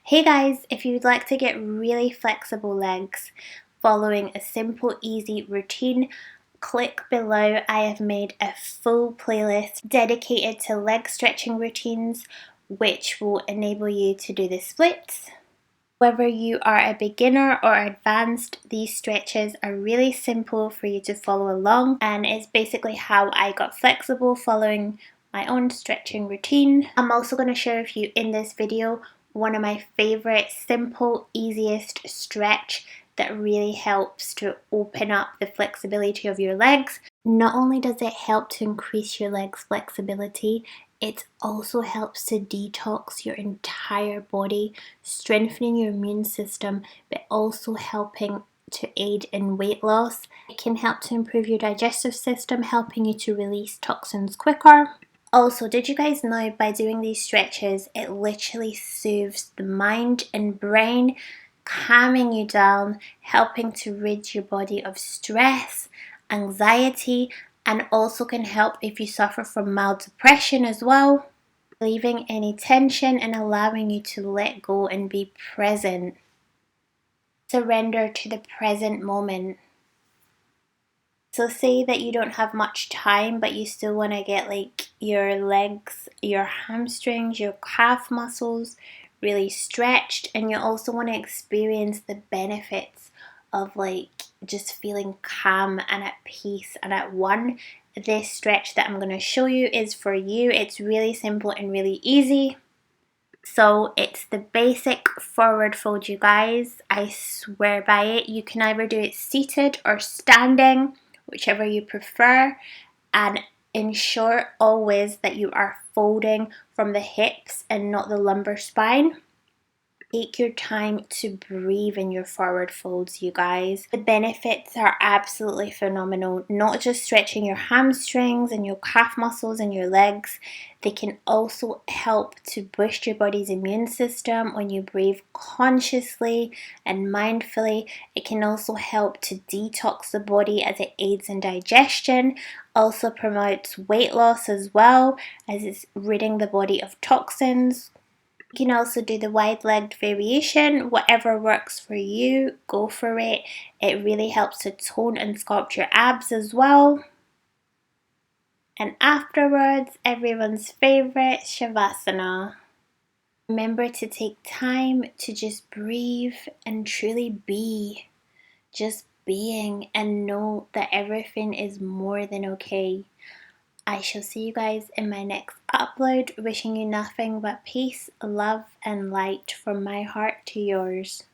Hey guys, if you'd like to get really flexible legs following a simple, easy routine, click below. I have made a full playlist dedicated to leg stretching routines, which will enable you to do the splits. Whether you are a beginner or advanced, these stretches are really simple for you to follow along, and it's basically how I got flexible following my own stretching routine. I'm also going to share with you in this video one of my favorite simple, easiest stretch that really helps to open up the flexibility of your legs. Not only does it help to increase your legs' flexibility, it also helps to detox your entire body, strengthening your immune system, but also helping to aid in weight loss. It can help to improve your digestive system, helping you to release toxins quicker. Also, did you guys know by doing these stretches, it literally soothes the mind and brain, calming you down, helping to rid your body of stress, anxiety, and also can help if you suffer from mild depression as well, relieving any tension and allowing you to let go and be present. Surrender to the present moment. So say that you don't have much time, but you still want to get like your legs, your hamstrings, your calf muscles really stretched, and you also want to experience the benefits of like just feeling calm and at peace and at one. This stretch that I'm going to show you is for you. It's really simple and really easy. So it's the basic forward fold, you guys. I swear by it. You can either do it seated or standing, whichever you prefer, and ensure always that you are folding from the hips and not the lumbar spine. Take your time to breathe in your forward folds, you guys. The benefits are absolutely phenomenal. Not just stretching your hamstrings and your calf muscles and your legs, they can also help to boost your body's immune system when you breathe consciously and mindfully. It can also help to detox the body as it aids in digestion. Also promotes weight loss as well, as it's ridding the body of toxins. You can also do the wide-legged variation. Whatever works for you, go for it. It really helps to tone and sculpt your abs as well. And afterwards, everyone's favorite, Shavasana. Remember to take time to just breathe and truly be. Just being, and know that everything is more than okay. I shall see you guys in my next upload. Wishing you nothing but peace, love, and light from my heart to yours.